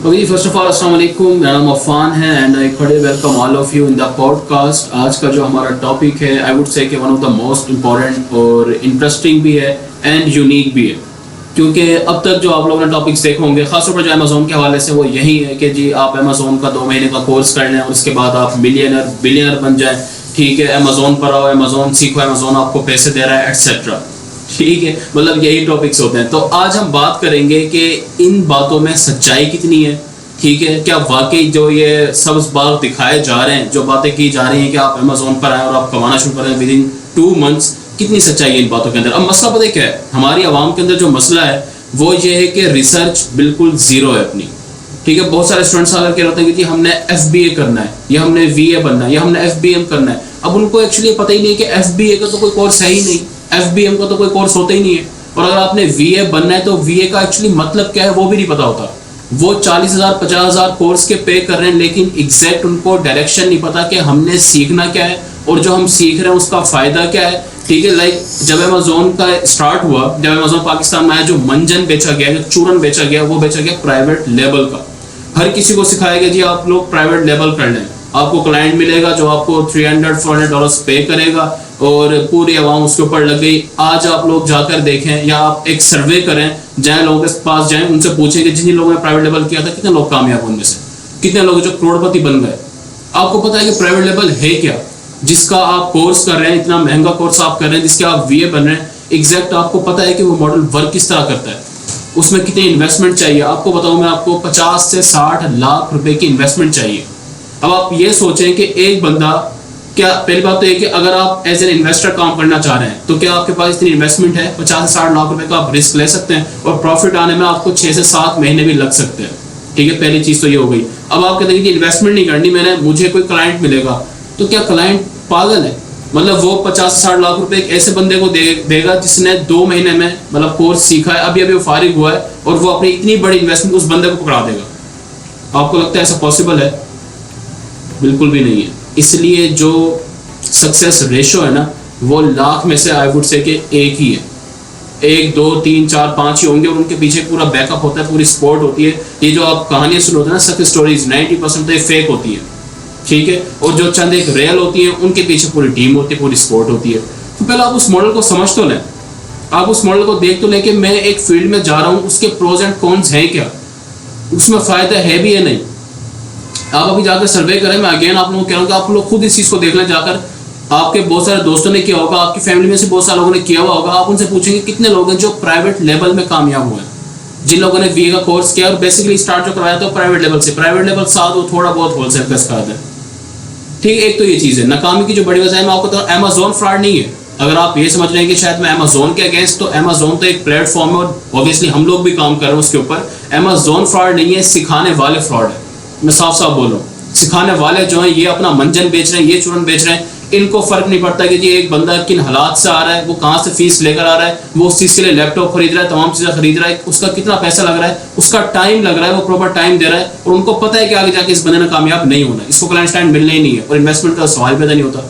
Okay, first of all अस्सलाम वालेकुम, मेरा नाम अफ़ान है and I cordially welcome all of you in the podcast. आज का जो हमारा टॉपिक है आई वुड से कि one of the most important और इंटरेस्टिंग भी है एंड यूनिक भी है, क्योंकि अब तक जो आप लोगों ने टॉपिक्स देखे होंगे खासतौर पर जो अमेज़ोन के हवाले से वो यही है कि जी आप अमेज़ोन का 2 महीने का कोर्स कर लें और उसके बाद आप मिलियनर बिलियनर बन जाएं। ठीक है, अमेज़ोन पर आओ, अमेज़ोन सीखो, अमेज़ोन आपको पैसे दे रहा है एटसेट्रा। ठीक है, मतलब यही टॉपिक्स होते हैं। तो आज हम बात करेंगे कि इन बातों में सच्चाई कितनी है। ठीक है, क्या वाकई जो ये सब्ज़ बाग दिखाए जा रहे हैं, जो बातें की जा रही हैं कि आप अमेज़ोन पर आएँ और आप कमाना शुरू करें विद इन 2 मंथ्स, कितनी सच्चाई है इन बातों के अंदर। अब मसला पता क्या है, हमारी आवाम के अंदर जो मसला है वो ये है कि रिसर्च बिल्कुल ज़ीरो है अपनी। ठीक है, बहुत सारे स्टूडेंट्स आकर कह रहे हैं कि हमने FBA करना है या हमने VA बनना है या हमने FBM करना है। अब उनको एक्चुअली पता ही नहीं है कि FBA का तो कोई कोर्स है ही नहीं, FBM का तो कोई कोर्स होता ही नहीं है। और अगर आपने VA बनना है तो VA का एक्चुअली मतलब क्या है वो भी नहीं पता होता। वो 40,000 50,000 कोर्स के पे कर रहे हैं, लेकिन एग्जैक्ट उनको डायरेक्शन नहीं पता कि हमने सीखना क्या है और जो हम सीख रहे हैं उसका फ़ायदा क्या है। ठीक है, लाइक जब अमेज़ोन का स्टार्ट हुआ, जब अमेज़ोन पाकिस्तान में आया, जो मंजन बेचा गया, जो चूरन बेचा गया, वो बेचा गया प्राइवेट लेवल का। हर किसी को सिखाया गया जी आप लोग प्राइवेट लेवल कर लें, आपको क्लाइंट मिलेगा जो आपको $300-400 पे करेगा और पूरी आवाम उसके ऊपर लग गई। आज आप लोग जाकर देखें या आप एक सर्वे करें, जहाँ लोगों के पास जाएं, उनसे पूछें कि जिन लोगों ने प्राइवेट लेवल किया था कितने लोग कामयाब, उनमें से कितने लोग जो करोड़पति बन गए। आपको पता है कि प्राइवेट लेवल है क्या, जिसका आप कोर्स कर रहे हैं, इतना महंगा कोर्स आप कर रहे हैं, जिसके आप VA बन रहे हैं, एग्जैक्ट आपको पता है कि वो मॉडल वर्क किस तरह करता है, उसमें कितनी इन्वेस्टमेंट चाहिए। आपको बताऊं मैं, आपको 50 से 60 लाख रुपए की इन्वेस्टमेंट चाहिए। अब आप ये सोचें कि एक बंदा, क्या पहली बात तो ये कि अगर आप एज एन इन्वेस्टर काम करना चाह रहे हैं तो क्या आपके पास इतनी इन्वेस्टमेंट है? 50 से 60 लाख रुपए का आप रिस्क ले सकते हैं और प्रॉफिट आने में आपको 6 से 7 महीने भी लग सकते हैं। ठीक है, पहली चीज़ तो ये हो गई। अब आप कहते हैं कि इन्वेस्टमेंट नहीं करनी मैंने, मुझे कोई क्लाइंट मिलेगा, तो क्या क्लाइंट पागल है? मतलब वो 50 से 60 लाख रुपए एक ऐसे बंदे को देगा जिसने 2 महीने में मतलब कोर्स सीखा है, अभी वो फारिग हुआ है, और वो अपनी इतनी बड़ी इन्वेस्टमेंट उस बंदे को पकड़ा देगा? आपको लगता है ऐसा पॉसिबल है? बिल्कुल भी नहीं है। इसलिए जो सक्सेस रेशो है ना, वो लाख में से आई वुड से कि एक ही है। 1 2 3 4 5 ही होंगे और उनके पीछे पूरा बैकअप होता है, पूरी सपोर्ट होती है। ये जो आप कहानियां सुनते हैं ना, सक्सेस स्टोरीज, 90% तो ये फेक होती है। ठीक है, और जो चंद एक रियल होती है उनके पीछे पूरी टीम होती है, पूरी सपोर्ट होती है। तो पहले आप उस मॉडल को समझ तो लें, आप उस मॉडल को देख तो लें कि मैं एक फील्ड में जा रहा हूँ, उसके प्रोज एंड कॉन्स हैं क्या, उसमें फ़ायदा है भी या नहीं। आप अभी जाकर सर्वे करें। मैं अगेन आप लोगों को कह रहा हूँ कि आप लोग खुद इस चीज़ को देख लें जाकर। आपके बहुत सारे दोस्तों ने किया होगा, आपकी फैमिली में से बहुत सारे लोगों ने किया हुआ होगा। आप उनसे पूछेंगे कितने लोग हैं जो प्राइवेट लेवल में कामयाब हुए हैं, जिन लोगों ने VA का कोर्स किया और बेसिकली स्टार्ट जो करवाया था प्राइवेट लेवल से। प्राइवेट लेवल साथ वो थोड़ा बहुत होलसेल का सिखा दें। ठीक है, एक तो ये चीज़ है। नाकामी की जो बड़ी वजह है, मैं आपको तो अमेज़ोन फ्रॉड नहीं है। अगर आप ये समझ रहे हैं कि शायद मैं अमेज़ोन के अगेंस्ट, तो अमेज़ोन तो एक प्लेटफॉर्म है और ऑब्वियसली हम लोग भी काम कर रहे हैं उसके ऊपर। अमेज़ोन फ्रॉड नहीं है, सिखाने वाले फ्रॉड है। मैं साफ साफ बोल रहा हूँ, सिखाने वाले जो हैं ये अपना मंजन बेच रहे हैं, ये चूरन बेच रहे हैं। इनको फर्क नहीं पड़ता कि जी एक बंदा किन हालात से आ रहा है, वो कहाँ से फीस लेकर आ रहा है, वो उस चीज़ के लिए लैपटॉप खरीद रहा है, तमाम चीज़ें खरीद रहा है, उसका कितना पैसा लग रहा है, उसका टाइम लग रहा है, वो प्रॉपर टाइम दे रहा है, और उनको पता है कि आगे जाके इस बंदे ने कामयाब नहीं होना, इसको क्लाइंट स्टैंड मिलना ही नहीं है और इन्वेस्टमेंट का सवाल पैदा नहीं होता।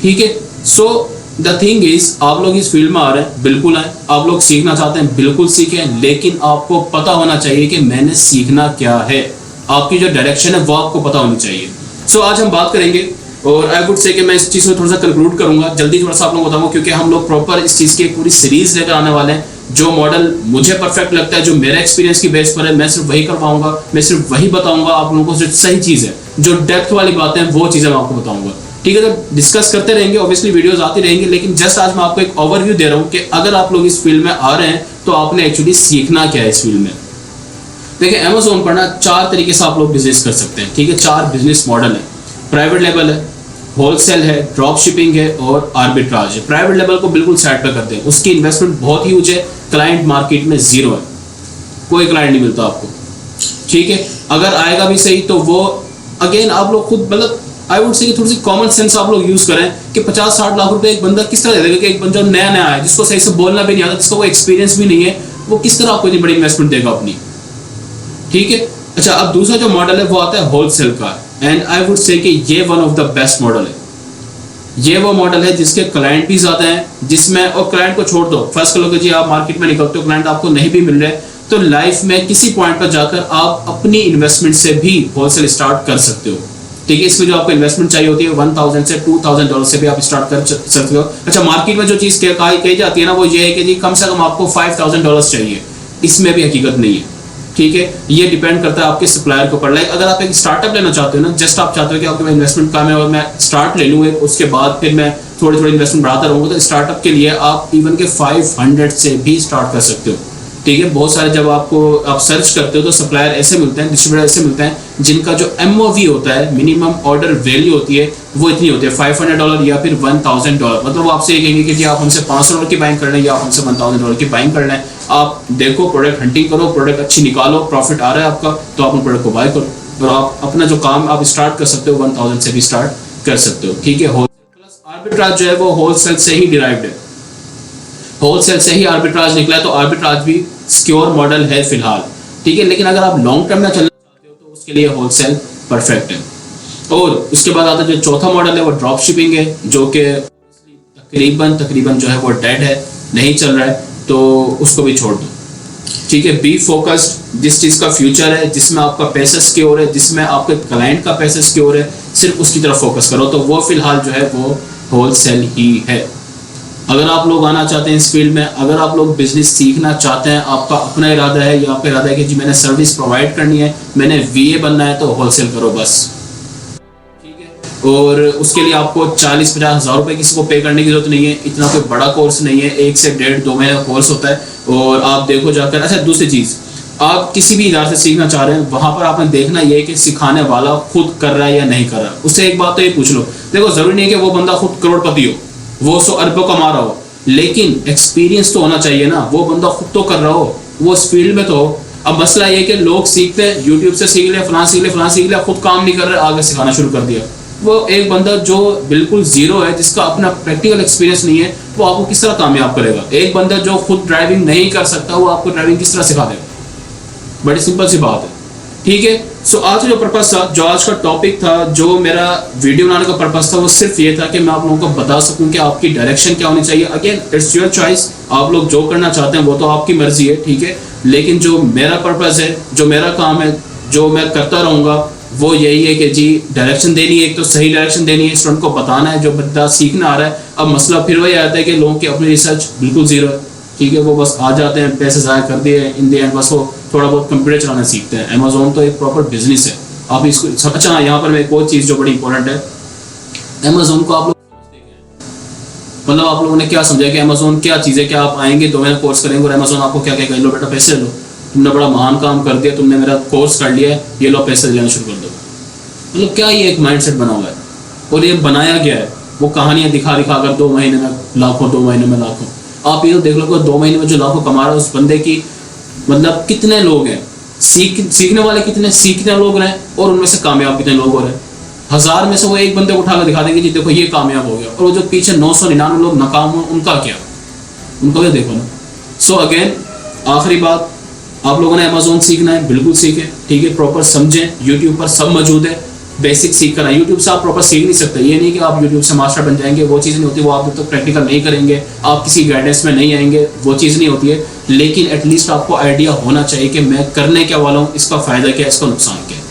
ठीक है, सो द थिंग इज, आप लोग इस फील्ड में आ रहे हैं, बिल्कुल आए। आप लोग सीखना चाहते हैं, बिल्कुल सीखें, लेकिन आपको पता होना चाहिए कि मैंने सीखना क्या है। आपकी जो डायरेक्शन है वो आपको पता होनी चाहिए। सो आज हम बात करेंगे और आई वुड से कि मैं इस चीज़ को थोड़ा सा कंक्लूड करूंगा, जल्दी थोड़ा सा आप लोगों को बताऊंगा, क्योंकि हम लोग प्रॉपर इस चीज़ की एक पूरी सीरीज लेकर आने वाले हैं। जो मॉडल मुझे परफेक्ट लगता है, जो मेरे एक्सपीरियंस की बेस पर है, मैं सिर्फ वही करवाऊंगा, मैं सिर्फ वही बताऊंगा आप लोगों को। जो सही चीज़ है, जो डेप्थ वाली बातें हैं, वो चीज़ें मैं आपको बताऊंगा। ठीक है, तो डिस्कस करते रहेंगे, ऑब्वियसली वीडियोस आती रहेंगी, लेकिन जस्ट आज मैं आपको एक ओवरव्यू दे रहा हूँ कि अगर आप लोग इस फील्ड में आ रहे हैं तो आपने एक्चुअली सीखना क्या है इस फील्ड में। देखिए, अमेज़ोन पर ना 4 तरीके से आप लोग बिजनेस कर सकते हैं। ठीक है, 4 बिजनेस मॉडल है। प्राइवेट लेवल है, होलसेल है, ड्रॉप शिपिंग है और आर्बिट्राज है। प्राइवेट लेवल को बिल्कुल साइड पर करते हैं, उसकी इन्वेस्टमेंट बहुत ह्यूज है, क्लाइंट मार्केट में जीरो है, कोई क्लाइंट नहीं मिलता आपको। ठीक है, अगर आएगा भी सही तो वो अगेन आप लोग खुद, मतलब आई वुड से कि थोड़ी सी कॉमन सेंस आप लोग यूज करें कि 50-60 लाख रुपए एक बंदा किस तरह दे देगा कि एक बंदा नया नया है, जिसको सही से बोलना भी नहीं आता, जिसको कोई एक्सपीरियंस भी नहीं है, वो किस तरह आपको इतनी बड़ी इन्वेस्टमेंट देगा अपनी। ठीक है, अच्छा, अब दूसरा जो मॉडल है वो आता है होलसेल का, एंड आई वुड से कि ये one of the best model है। ये वो मॉडल है जिसके क्लाइंट भी ज़्यादा हैं, जिसमें, और क्लाइंट को छोड़ दो, फर्स्ट करो कि जी आप मार्केट में निकलते हो, क्लाइंट आपको नहीं भी मिल रहे, तो लाइफ में किसी पॉइंट पर जाकर आप अपनी इन्वेस्टमेंट से भी होलसेल स्टार्ट कर सकते हो। ठीक है, इसमें जो आपको इन्वेस्टमेंट चाहिए होती है $1000 से $2000 से भी आप स्टार्ट कर सकते हो। अच्छा, मार्केट में जो चीज़ कही जाती है ना, वो ये है कि जी कम से कम आपको $5000 चाहिए। इसमें भी हकीकत नहीं है। ठीक है, ये डिपेंड करता है आपके सप्लायर के ऊपर। लाइक अगर आप एक स्टार्टअप लेना चाहते हो ना, जस्ट आप चाहते हो कि आपके इन्वेस्टमेंट कम है और मैं स्टार्ट ले लूँ, उसके बाद फिर मैं थोड़ी थोड़ी इन्वेस्टमेंट बढ़ाता रहूँगा, तो स्टार्टअप के लिए आप इवन के 500 से भी स्टार्ट कर सकते हो। ठीक है, बहुत सारे जब आप सर्च करते हो तो सप्लायर ऐसे मिलते हैं, डिस्ट्रीब्यूटर ऐसे मिलते हैं जिनका जो MOV होता है, मिनिमम ऑर्डर वैल्यू होती है, वो इतनी होती है $500 या फिर $1000। मतलब वो आपसे ये कहेंगे कि जी आप हमसे $500 की बाइंग कर लें या आप हमसे $1000 की बाइंग कर लें। आप देखो, प्रोडक्ट हंटिंग करो, प्रोडक्ट अच्छी निकालो, प्रॉफिट आ रहा है आपका, तो आप उन प्रोडक्ट को बाय करो और आप अपना जो काम आप स्टार्ट कर सकते हो 1000 से भी स्टार्ट कर सकते हो। ठीक है, होलसेल प्लस आर्बिट्राज जो है वो होलसेल से ही डिराइव्ड है, होलसेल से ही आर्बिट्राज निकला है, तो आर्बिट्राज भी सिक्योर मॉडल है फिलहाल। ठीक है, लेकिन अगर आप लॉन्ग टर्म में चलना चाहते हो तो उसके लिए होलसेल परफेक्ट है। और उसके बाद आता है जो चौथा मॉडल है वो ड्रॉप शिपिंग है, जो कि तकरीबन जो है वो डेड है, नहीं चल रहा है, तो उसको भी छोड़ दो। ठीक है, बी फोकस्ड, जिस चीज़ का फ्यूचर है, जिसमें आपका पैसा सिक्योर है, जिसमें आपके क्लाइंट का पैसा सिक्योर है, सिर्फ उसकी तरफ फोकस करो, तो वो फिलहाल जो है वो होलसेल ही है। अगर आप लोग आना चाहते हैं इस फील्ड में, अगर आप लोग बिजनेस सीखना चाहते हैं, आपका अपना इरादा है या आपका इरादा है कि जी मैंने सर्विस प्रोवाइड करनी है, मैंने VA बनना है, तो होलसेल करो बस। ठीक है, और उसके लिए आपको 40-50 हज़ार रुपये किसी को पे करने की जरूरत नहीं है। इतना कोई बड़ा कोर्स नहीं है, 1 से 1.5-2 महीने का कोर्स होता है और आप देखो जाकर। अच्छा, दूसरी चीज़, आप किसी भी इदारे से सीखना चाह रहे हैं, वहाँ पर आपने देखना ये है कि सिखाने वाला खुद कर रहा है या नहीं कर रहा। उससे एक बात तो ये पूछ लो, देखो ज़रूरी नहीं है कि वो बंदा खुद करोड़पति हो, वो 100 अरबों कमा रहा हो, लेकिन एक्सपीरियंस तो होना चाहिए ना। वो बंदा खुद तो कर रहा हो, वो इस फील्ड में तो हो। अब मसला ये कि लोग सीखते हैं, यूट्यूब से सीख लिया, फलां सीख लिया, खुद काम नहीं कर रहे, आगे सिखाना शुरू कर दिया। वो एक बंदा जो बिल्कुल जीरो है, जिसका अपना प्रैक्टिकल एक्सपीरियंस नहीं है, वो आपको किस तरह कामयाब करेगा? एक बंदा जो खुद ड्राइविंग नहीं कर सकता, वो आपको ड्राइविंग किस तरह सिखा देगा? बड़ी सिंपल सी बात है। ठीक है, सो आज जो पर्पस था, जो आज का टॉपिक था, जो मेरा वीडियो बनाने का पर्पस था, वो सिर्फ ये था कि मैं आप लोगों को बता सकूं कि आपकी डायरेक्शन क्या होनी चाहिए। अगेन इट्स योर चॉइस, आप लोग जो करना चाहते हैं वो तो आपकी मर्जी है। ठीक है, लेकिन जो मेरा पर्पस है, जो मेरा काम है, जो मैं करता रहूँगा, वो यही है कि जी डायरेक्शन देनी है, एक तो सही डायरेक्शन देनी है, स्टूडेंट को बताना है, जो बंदा सीखना आ रहा है। अब मसला फिर वही आता है कि लोगों की अपनी रिसर्च बिल्कुल जीरो है। ठीक है, वो बस आ जाते हैं, पैसे ज़ाया कर दिए, इन द एंड बस वो थोड़ा बहुत कंप्यूटर चलाना सीखते हैं। अमेज़ॉन तो एक प्रॉपर बिजनेस है, आप इसको। अच्छा, यहाँ पर मैं एक और चीज़ जो बड़ी इंपॉर्टेंट है, अमेज़ॉन को आप लोग मतलब आप लोगों ने क्या समझा कि अमेज़ॉन क्या चीज़ है? क्या आप आएंगे 2 महीने कोर्स करेंगे और अमेज़ॉन आपको क्या कहेगा, लो बेटा पैसे लो, तुमने बड़ा महान काम कर दिया, तुमने मेरा कोर्स कर लिया है, ये लो पैसे लेना शुरू कर दो। मतलब क्या ये एक माइंडसेट बना हुआ है और ये बनाया गया है, वो कहानियाँ दिखा कर 2 महीने में लाखों, 2 महीने में लाखों। आप ये तो देख लो कि 2 महीने में जो लाखों कमा रहा है उस बंदे की, मतलब कितने लोग हैं, सीखने वाले कितने सीखने लोग हैं और उनमें से कामयाब कितने लोग हो रहे हैं। 1000 में से वो एक बंदे को उठा कर दिखा देंगे जी देखो ये कामयाब हो गया, और वो जो पीछे 999 लोग नाकाम हो, उनका क्या, उनको भी देखो ना। सो अगेन आखिरी बात, आप लोगों ने अमेज़ॉन सीखना है, बिल्कुल सीखें। ठीक है, प्रॉपर समझें, यूट्यूब पर सब मौजूद है, बेसिक सीख कर आए। यूट्यूब से आप प्रॉपर सीख नहीं सकते, ये नहीं कि आप यूट्यूब से मास्टर बन जाएंगे, वो चीज़ नहीं होती। वो आप जब तक प्रैक्टिकल नहीं करेंगे, आप किसी गाइडेंस में नहीं आएंगे, वो चीज़ नहीं होती है। लेकिन एटलीस्ट आपको आइडिया होना चाहिए कि मैं करने क्या वाला हूँ, इसका फ़ायदा क्या है, इसका नुकसान क्या है।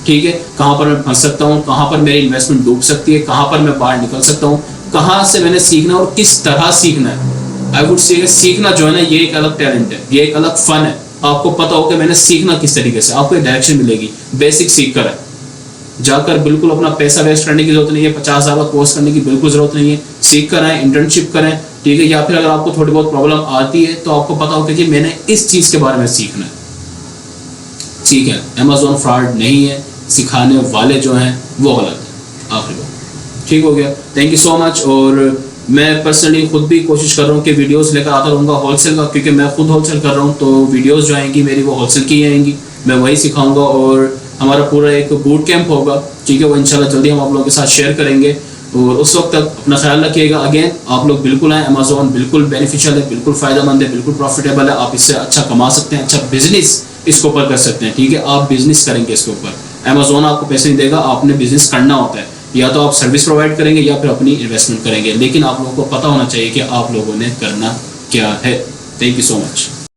ठीक है, कहाँ पर मैं फंस सकता हूँ, कहाँ पर मेरी इन्वेस्टमेंट डूब सकती है, कहाँ पर मैं बाहर निकल सकता हूँ, कहाँ से मैंने सीखना है और किस तरह सीखना है। आई वुड से सीखना जो है ना, ये एक अलग टैलेंट है, ये एक अलग फन है। आपको पता हो कि मैंने सीखना किस तरीके से, आपको एक डायरेक्शन मिलेगी, बेसिक सीख कर है। जाकर बिल्कुल अपना पैसा वेस्ट करने की जरूरत नहीं है, 50,000 का कोर्स करने की बिल्कुल जरूरत नहीं है। सीख कर आए, इंटर्नशिप करें। ठीक है, या फिर अगर आपको थोड़ी बहुत प्रॉब्लम आती है तो आपको पता हो कि मैंने इस चीज़ के बारे में सीखना है। ठीक है, अमेज़ॉन फ्रॉड नहीं है, सिखाने वाले जो हैं वो गलत है। आखिरी बात ठीक हो गया। Thank you so much. और मैं पर्सनली खुद भी कोशिश कर रहा हूँ कि वीडियोस लेकर आता रहूँगा होलसेल का, क्योंकि मैं खुद होलसेल कर रहा हूँ, तो वीडियोस जो आएंगी मेरी वो होलसेल की आएंगी, मैं वही सिखाऊंगा। और हमारा पूरा एक बूट कैंप होगा, ठीक है, वो इंशाल्लाह जल्दी हम आप लोगों के साथ शेयर करेंगे। और उस वक्त तक अपना ख्याल रखिएगा। अगेन आप लोग बिल्कुल आएँ, अमेज़ॉन बिल्कुल बेनिफिशियल है, बिल्कुल फ़ायदेमंद है, बिल्कुल प्रॉफिटेबल है। आप इससे अच्छा कमा सकते हैं, अच्छा बिजनेस इसके ऊपर कर सकते हैं। ठीक है, आप बिजनेस करेंगे इसके ऊपर, अमेज़ॉन आपको पैसे नहीं देगा, आपने बिजनेस करना होता है। या तो आप सर्विस प्रोवाइड करेंगे या फिर अपनी इन्वेस्टमेंट करेंगे, लेकिन आप लोगों को पता होना चाहिए कि आप लोगों ने करना क्या है। Thank you so much.